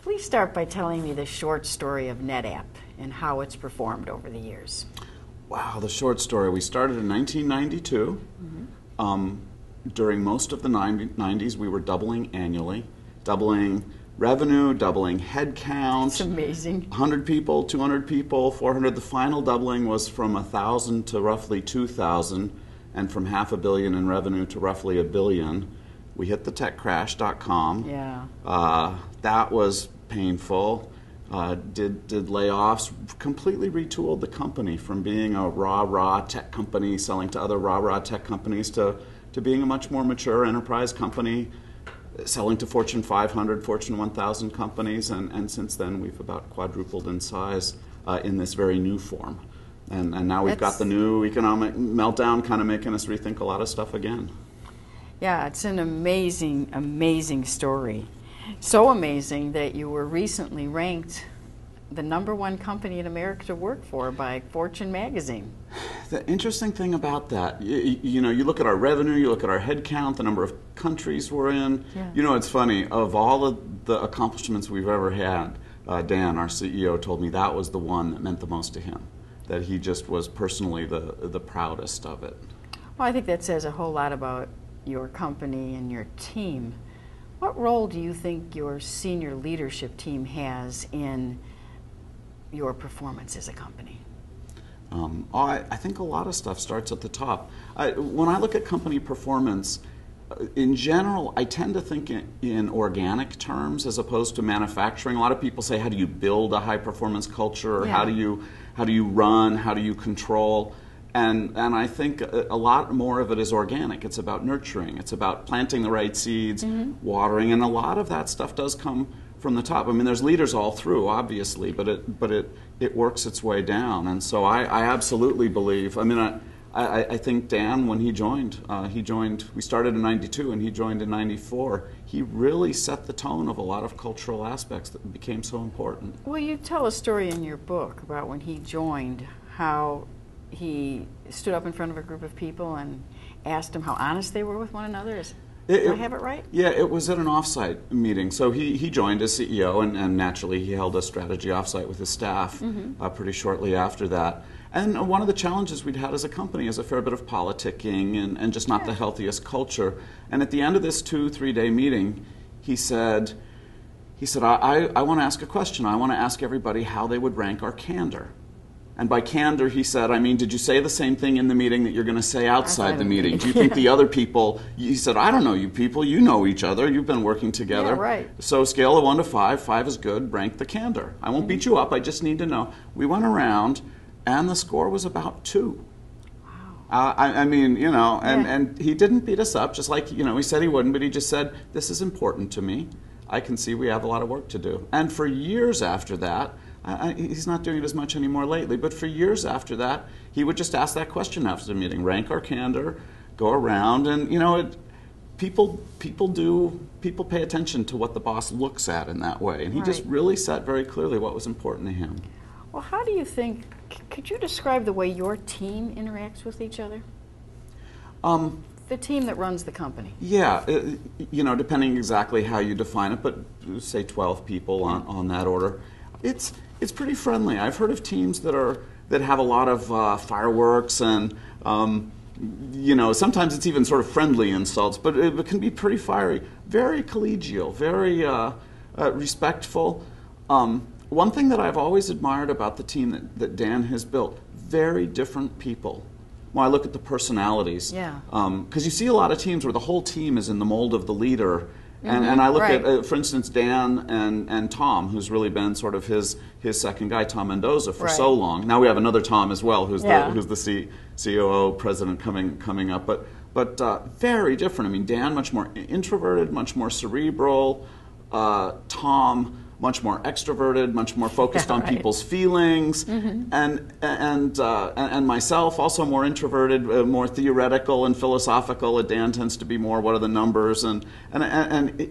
Please start by telling me the short story of NetApp and how it's performed over the years. Wow, the short story. We started in 1992. During most of the 90s, we were doubling annually, doubling revenue, doubling head count. It's amazing. 100 people, 200 people, 400. The final doubling was from 1,000 to roughly 2,000, and from $500 million in revenue to roughly $1 billion. We hit the tech crash.com. Yeah. That was painful. Did layoffs, completely retooled the company from being a rah-rah tech company selling to other rah-rah tech companies to being a much more mature enterprise company selling to Fortune 500, Fortune 1000 companies, and since then we've about quadrupled in size in this very new form. And now we've got the new economic meltdown kind of making us rethink a lot of stuff again. Yeah, it's an amazing, amazing story. So amazing that you were recently ranked the #1 company in America to work for by Fortune magazine. The interesting thing about that, you know, you look at our revenue, you look at our head count, the number of countries we're in. Yeah. You know, it's funny, of all of the accomplishments we've ever had, Dan, our CEO, told me that was the one that meant the most to him, that he just was personally the proudest of it. Well, I think that says a whole lot about your company and your team. What role do you think your senior leadership team has in your performance as a company? I think a lot of stuff starts at the top. When I look at company performance, in general, I tend to think in organic terms as opposed to manufacturing. A lot of people say, how do you build a high-performance culture? Or Yeah. how do you run? How do you control? And I think a lot more of it is organic. It's about nurturing. It's about planting the right seeds, watering, and a lot of that stuff does come from the top. I mean, there's leaders all through, obviously, but it works its way down. And so I absolutely believe. I mean, I think Dan, when he joined. We started in '92, and he joined in '94. He really set the tone of a lot of cultural aspects that became so important. Well, you tell a story in your book about when he joined, how he stood up in front of a group of people and asked them how honest they were with one another. Do I have it right? Yeah, it was at an offsite meeting. So he joined as CEO, and naturally he held a strategy offsite with his staff pretty shortly after that. And one of the challenges we'd had as a company is a fair bit of politicking and just not the healthiest culture. And at the end of this 2-3 day meeting, he said, I want to ask a question. I want to ask everybody how they would rank our candor. And by candor, he said, I mean, did you say the same thing in the meeting that you're going to say outside the meeting? Do you think the other people, he said, I don't know you people, you know each other, you've been working together. Yeah, right. So scale of 1 to 5, 5 is good, rank the candor. I won't beat you up, I just need to know. We went around, and the score was about 2. Wow. I mean, you know, and he didn't beat us up, just like, you know, he said he wouldn't, but he just said, this is important to me. I can see we have a lot of work to do. And for years after that, he's not doing it as much anymore lately, but for years after that, he would just ask that question after the meeting, rank our candor, go around, and you know, people pay attention to what the boss looks at in that way, and he just really set very clearly what was important to him. Well, how do you think, could you describe the way your team interacts with each other? The team that runs the company. Yeah, you know, depending exactly how you define it, but say 12 people on that order. It's pretty friendly. I've heard of teams that have a lot of fireworks and you know, sometimes it's even sort of friendly insults, but it can be pretty fiery. Very collegial, very respectful. One thing that I've always admired about the team that Dan has built, very different people. When I look at the personalities, because you see a lot of teams where the whole team is in the mold of the leader. And I look at, for instance, Dan and Tom, who's really been sort of his second guy, Tom Mendoza, for so long. Now we have another Tom as well, who's the COO president coming up. But very different. I mean, Dan much more introverted, much more cerebral. Tom much more extroverted, much more focused on people's feelings, and myself also more introverted, more theoretical and philosophical. Dan tends to be more what are the numbers, and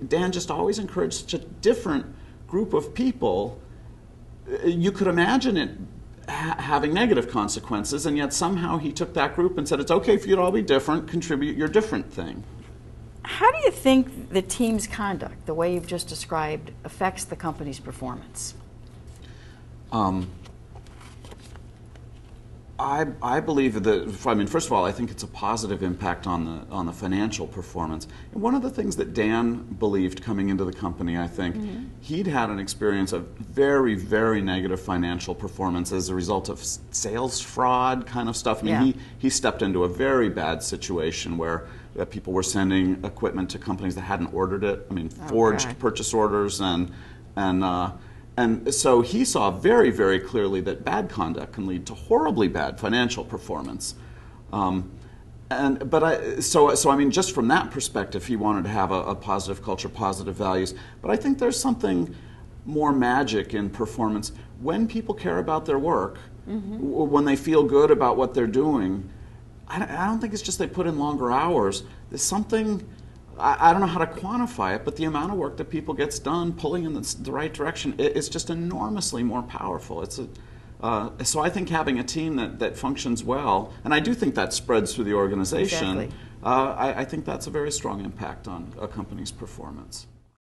Dan just always encouraged such a different group of people. You could imagine it having negative consequences, and yet somehow he took that group and said, it's okay for you to all be different, contribute your different thing. How do you think the team's conduct, the way you've just described, affects the company's performance? I believe that, I mean, first of all, I think it's a positive impact on the financial performance. And one of the things that Dan believed coming into the company, I think, he'd had an experience of very, very negative financial performance as a result of sales fraud kind of stuff. I mean, he stepped into a very bad situation where people were sending equipment to companies that hadn't ordered it. I mean, forged purchase orders and so he saw very, very clearly that bad conduct can lead to horribly bad financial performance. So I mean, just from that perspective, he wanted to have a positive culture, positive values. But I think there's something more magic in performance when people care about their work, when they feel good about what they're doing. I don't think it's just they put in longer hours. There's something. I don't know how to quantify it, but the amount of work that people gets done pulling in the right direction is just enormously more powerful. So I think having a team that functions well, and I do think that spreads through the organization, I think that's a very strong impact on a company's performance.